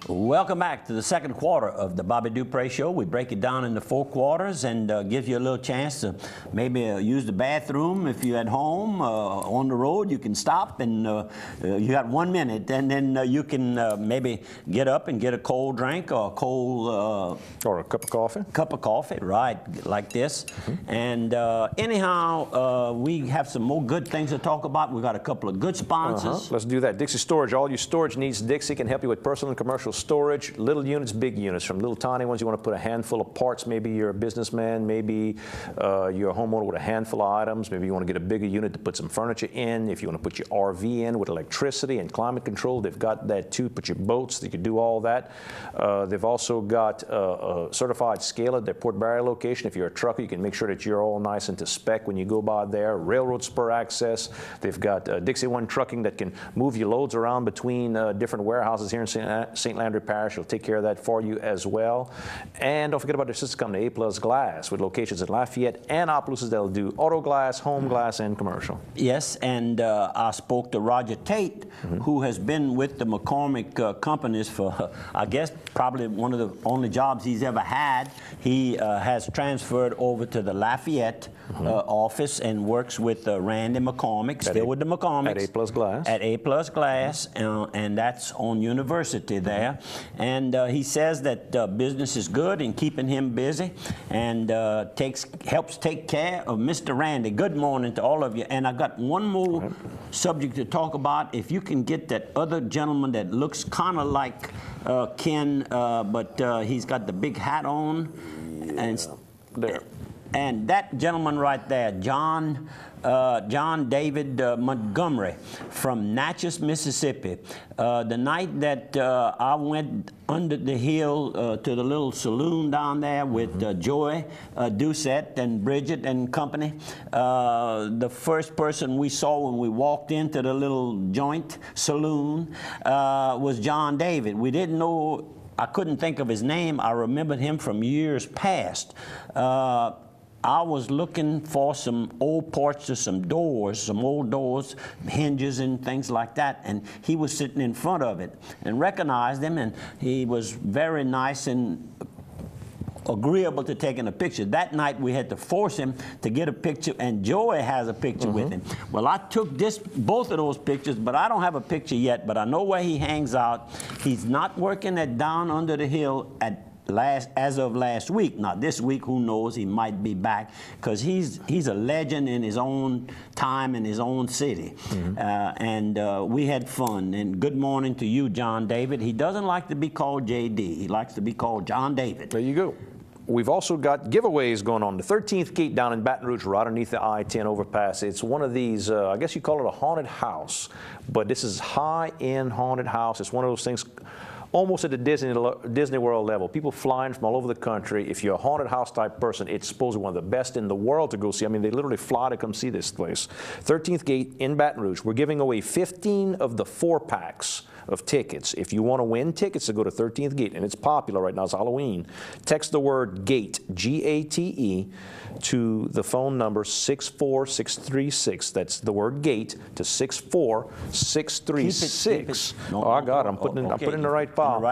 Welcome back to the second quarter of the Bobby Dupre Show. We break it down into 4 quarters and give you a little chance to maybe use the bathroom. If you're at home, on the road, you can stop and you got 1 minute, and then you can maybe get up and get a cold drink or a cold... or a cup of coffee. Cup of coffee, right, like this. And anyhow, we have some more good things to talk about. We got a couple of good sponsors. Let's do that. Dixie Storage, all your storage needs, Dixie can help you with personal and commercial storage, little units, big units, from little tiny ones you want to put a handful of parts. Maybe you're a businessman, maybe you're a homeowner with a handful of items, maybe you want to get a bigger unit to put some furniture in. If you want to put your RV in with electricity and climate control, they've got that too. Put your boats, you can do all that. They've also got a certified scale at their Port Barry location. If you're a trucker, you can make sure that you're all nice and to spec when you go by there. Railroad spur access. They've got Dixie One Trucking that can move your loads around between different warehouses here in St. Landry Parish. Will take care of that for you as well. And don't forget about their sister company, A+ Glass, with locations in Lafayette and Opelousas that'll do auto glass, home glass, and commercial. Yes, and I spoke to Roger Tate, who has been with the McCormick companies for, I guess, probably one of the only jobs he's ever had. He has transferred over to the Lafayette office and works with Randy McCormick, still with the McCormicks. At A+ Glass. At A+ Glass, and that's on University there. And he says that business is good and keeping him busy, and helps take care of Mr. Randy. Good morning to all of you. And I got one more subject to talk about. If you can get that other gentleman that looks kind of like Ken, but he's got the big hat on, and there. And that gentleman right there, John David Montgomery from Natchez, Mississippi. The night that I went under the hill to the little saloon down there with Joy Doucette and Bridget and company, the first person we saw when we walked into the little joint saloon was John David. We didn't know, I couldn't think of his name. I remembered him from years past. I was looking for some old parts to some doors, some old doors, hinges and things like that, and he was sitting in front of it, and recognized him, and he was very nice and agreeable to taking a picture. That night we had to force him to get a picture, and Joy has a picture with him. Well, I took both of those pictures, but I don't have a picture yet, but I know where he hangs out. He's not working at Down Under the Hill as of last week. Now this week, who knows, he might be back, because he's a legend in his own time in his own city. And we had fun. And good morning to you, John David. He doesn't like to be called JD. He likes to be called John David. There you go. We've also got giveaways going on. The 13th Gate down in Baton Rouge, right underneath the I-10 overpass. It's one of these, I guess you call it a haunted house, but this is high-end haunted house. It's one of those things almost at the Disney World level. People flying from all over the country. If you're a haunted house type person, it's supposedly one of the best in the world to go see. I mean, they literally fly to come see this place. 13th Gate in Baton Rouge. We're giving away 15 of the 4-packs of tickets. If you want to win tickets to go to 13th Gate, and it's popular right now, it's Halloween, text the word GATE, G-A-T-E, to the phone number 64636. That's the word GATE to 64636. Oh, I got it. I'm putting in the right file.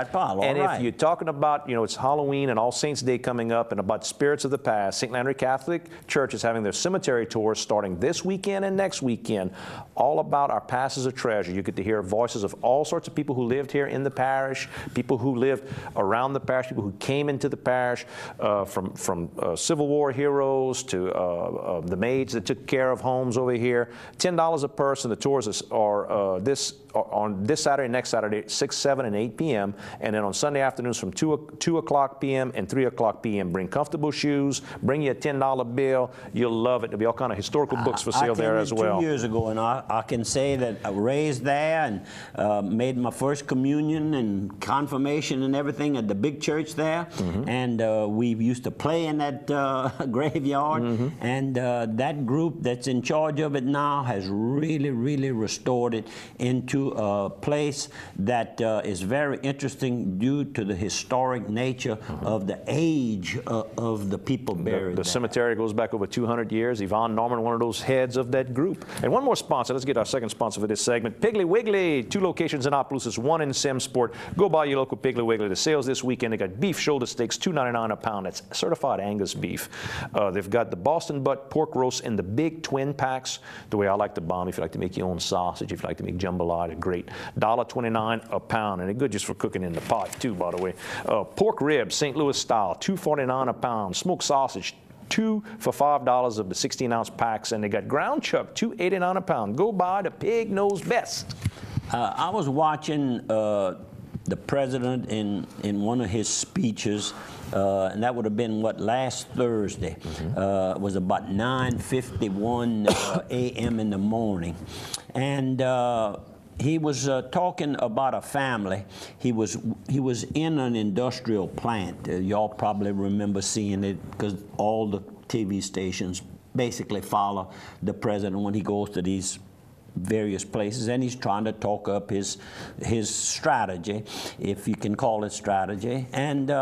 And if you're talking about, you know, it's Halloween and All Saints Day coming up, and about spirits of the past, St. Landry Catholic Church is having their cemetery tours starting this weekend and next weekend, all about our past as a treasure. You get to hear voices of all sorts of people who lived here in the parish, people who lived around the parish, people who came into the parish, from Civil War heroes to the maids that took care of homes over here. $10 a person. The tours are on this Saturday, next Saturday, 6, 7, and 8 p.m. And then on Sunday afternoons from 2 o'clock p.m. and 3 o'clock p.m. Bring comfortable shoes, bring you a $10 bill. You'll love it. There'll be all kind of historical books for sale there as well. 2 years ago, and I can say that I raised there and made my first communion and confirmation and everything at the big church there. And we used to play in that graveyard. And that group that's in charge of it now has really, really restored it into a place that is very interesting due to the historic nature of the age of the people buried The there. cemetery goes back over 200 years. Yvonne Norman, one of those heads of that group. And one more sponsor. Let's get our second sponsor for this segment. Piggly Wiggly. 2 locations in Opelousas, 1 in Simsport. Go by your local Piggly Wiggly. The sales this weekend, they got beef shoulder steaks, $2.99 a pound. That's certified Angus beef. They've got the Boston butt pork roast in the big twin packs. The way I like the bomb, if you like to make your own sausage, if you like to make jambalaya, they're great. $1.29 a pound. And they're good just for cooking in the pot, too, by the way. Pork ribs, St. Louis style, $2.49 a pound. Smoked sausage, 2 for $5 of the 16-ounce packs, and they got ground chuck, $2.89 a pound. Go buy the pig knows best. I was watching the president in one of his speeches, and that would have been last Thursday. It was about 9:51 a.m. in the morning, and he was talking about a family. He was in an industrial plant. Y'all probably remember seeing it because all the TV stations basically follow the president when he goes to these various places, and he's trying to talk up his strategy, if you can call it strategy. And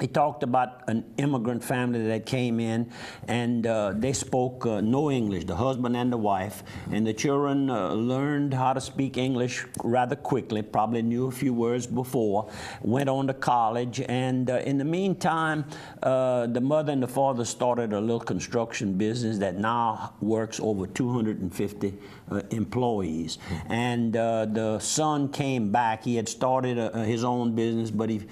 he talked about an immigrant family that came in, and they spoke no English, the husband and the wife, and the children learned how to speak English rather quickly, probably knew a few words before, went on to college, and in the meantime, the mother and the father started a little construction business that now works over 250 employees. And the son came back. He had started his own business, but he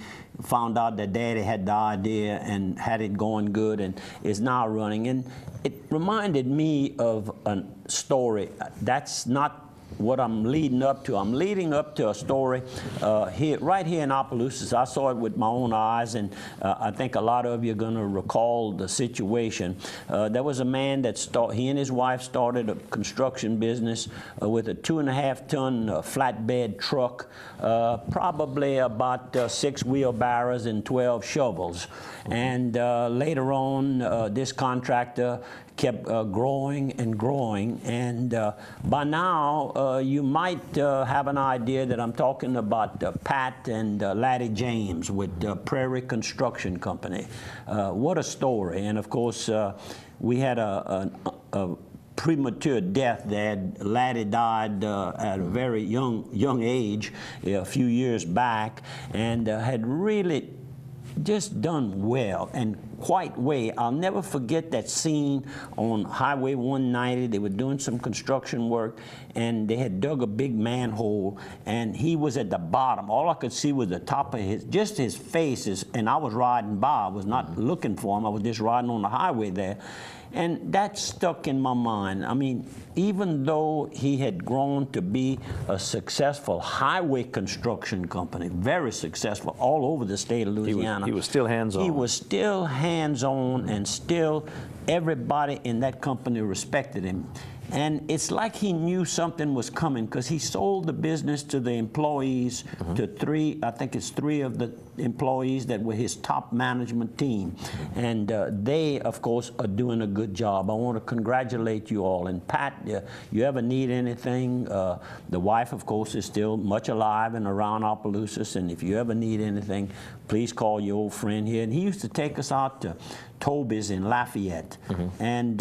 found out that daddy had the idea and had it going good and is now running. And it reminded me of a story. That's not what I'm leading up to. I'm leading up to a story right here in Opelousas. I saw it with my own eyes, and I think a lot of you are going to recall the situation. There was a man that he and his wife started a construction business with a 2.5-ton flatbed truck, probably about 6 wheelbarrows and 12 shovels. And later on, this contractor kept growing and growing, and by now you might have an idea that I'm talking about Pat and Laddie James with Prairie Construction Company. What a story. And of course we had a premature death there. Laddie died at a very young age a few years back, and had really just done well and quite well. I'll never forget that scene on Highway 190. They were doing some construction work, and they had dug a big manhole, and he was at the bottom. All I could see was the top of his face, and I was riding by. I was not looking for him. I was just riding on the highway there. And that stuck in my mind. I mean, even though he had grown to be a successful highway construction company, very successful all over the state of Louisiana. He was still hands-on. He was still hands-on, and still everybody in that company respected him. And it's like he knew something was coming, because he sold the business to the employees, to I think it's three of the employees that were his top management team. And they, of course, are doing a good job. I want to congratulate you all. And Pat, you ever need anything, the wife, of course, is still much alive and around Opelousas. And if you ever need anything, please call your old friend here. And he used to take us out to Toby's in Lafayette. And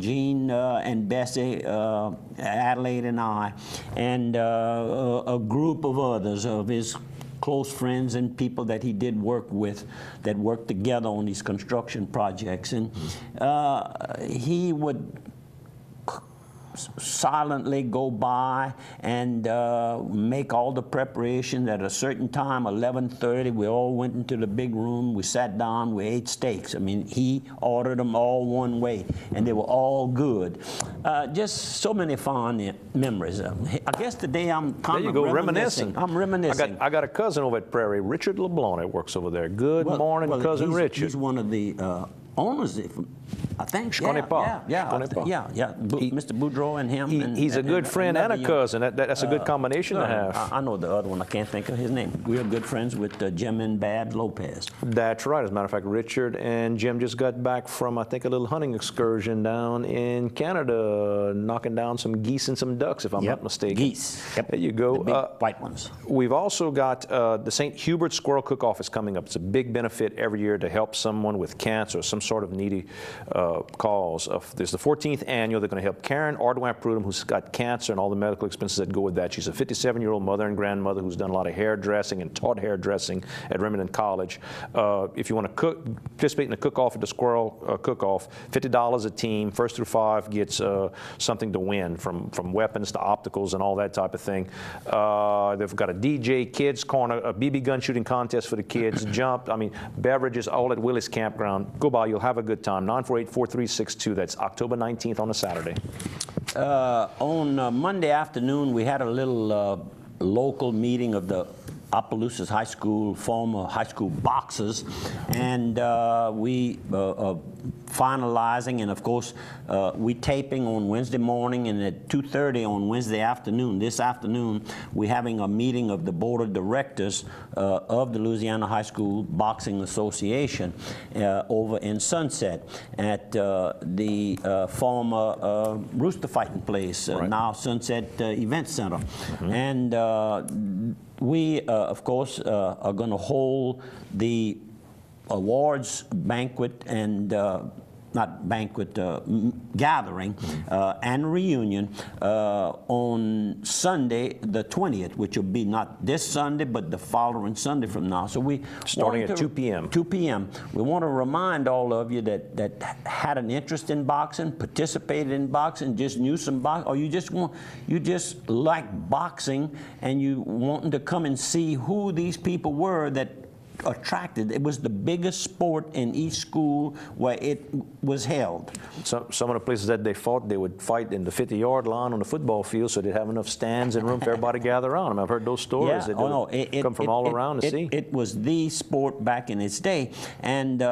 Gene and Bessie, Adelaide and I, and a group of others of his close friends and people that he did work with, that worked together on these construction projects. And he would silently go by and make all the preparations. At a certain time, 11:30, we all went into the big room. We sat down, we ate steaks. I mean, he ordered them all one way, and they were all good. Just so many fond memories. I guess today I'm kind of reminiscing. I'm reminiscing. I got a cousin over at Prairie, Richard LeBlanc, that works over there. Good morning, Cousin Richard. He's one of the owners it, I think. Je connais pas. Je connais pas. Mr. Boudreau and him. He's a good friend and a cousin. That's a good combination to have. I know the other one. I can't think of his name. We're good friends with Jim and Babs Lopez. That's right. As a matter of fact, Richard and Jim just got back from, I think, a little hunting excursion down in Canada, knocking down some geese and some ducks, if I'm not mistaken. Geese. Yep. There you go. The big white ones. We've also got the St. Hubert Squirrel Cook-Off is coming up. It's a big benefit every year to help someone with cancer or some sort of needy cause. There's the 14th annual. They're going to help Karen Ardwant-Prudhomme, who's got cancer and all the medical expenses that go with that. She's a 57-year-old mother and grandmother who's done a lot of hairdressing and taught hairdressing at Remington College. If you want to participate in the cook-off at the Squirrel Cook-Off, $50 a team. First through 5 gets something to win, from weapons to opticals and all that type of thing. They've got a DJ, kids corner, a BB gun shooting contest for the kids, beverages, all at Willis Campground. Go by, you'll have a good time. 948-4362. That's October 19th on a Saturday. On Monday afternoon, we had a little local meeting of the Opelousas High School, former high school boxers, and we finalizing, and of course we taping on Wednesday morning, and at 2:30 on Wednesday afternoon, this afternoon, we're having a meeting of the board of directors of the Louisiana High School Boxing Association over in Sunset at the former Rooster Fighting Place, now Sunset Event Center. And we, of course, are going to hold the awards banquet and not banquet, gathering and reunion on Sunday the 20th, which will be not this Sunday, but the following Sunday from now. So we starting at 2 p.m. 2 p.m. We want to remind all of you that had an interest in boxing, participated in boxing, just knew some boxing, or you just like boxing and you wanting to come and see who these people were that attracted. It was the biggest sport in each school where it was held. Some of the places that they fought, they would fight in the 50-yard line on the football field, so they'd have enough stands and room for everybody to gather around. I've heard those stories. Yeah. They come from all around to see. It was the sport back in its day, and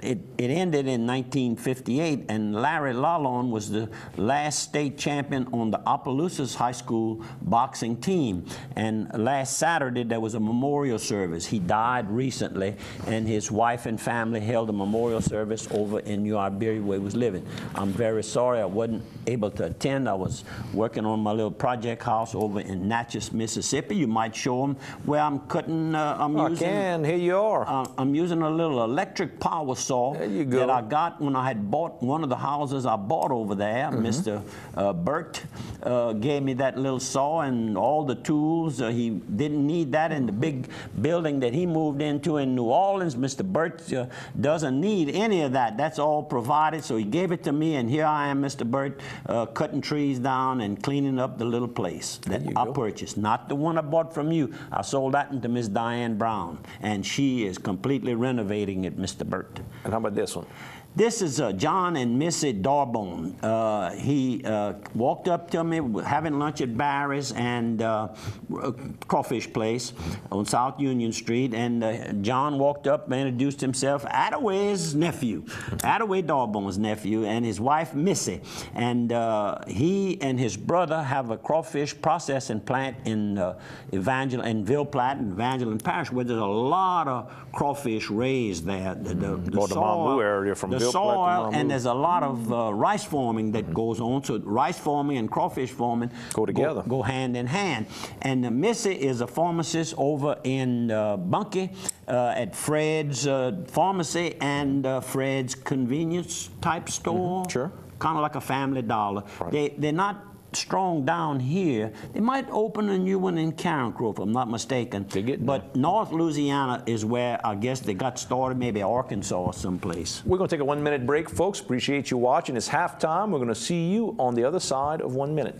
it ended in 1958, and Larry Lalonde was the last state champion on the Opelousas High School boxing team. And last Saturday, there was a memorial service. He died recently, and his wife and family held a memorial service over in New Iberia where he was living. I'm very sorry I wasn't able to attend. I was working on my little project house over in Natchez, Mississippi. You might show them where I'm cutting. Here you are. I'm using a little electric power saw that I got when I had bought one of the houses I bought over there. Mr. Burt gave me that little saw and all the tools. He didn't need that in the big building that he moved into in New Orleans. Mr. Burt doesn't need any of that. That's all provided, so he gave it to me, and here I am, Mr. Burt, cutting trees down and cleaning up the little place that I purchased. Not the one I bought from you. I sold that to Miss Diane Brown, and she is completely renovating it, Mr. Burt. And how about this one? This is John and Missy Darbone. He walked up to me having lunch at Barry's and crawfish place on South Union Street, and John walked up and introduced himself, Attaway's nephew, Attaway Darbone's nephew, and his wife Missy. And he and his brother have a crawfish processing plant in Ville Platte and Evangeline Parish, where there's a lot of crawfish raised there. The soil, area from the soil, and there's a lot of rice farming that goes on. So rice farming and crawfish farming go together, go hand in hand. And Missy is a pharmacist over in Bunkie at Fred's Pharmacy and Fred's Convenience type store. Sure. Kind of like a Family Dollar. They're not strong down here. They might open a new one in Carencro, if I'm not mistaken. But North Louisiana is where I guess they got started, maybe Arkansas or someplace. We're going to take a 1-minute break, folks. Appreciate you watching. It's halftime. We're going to see you on the other side of 1 minute.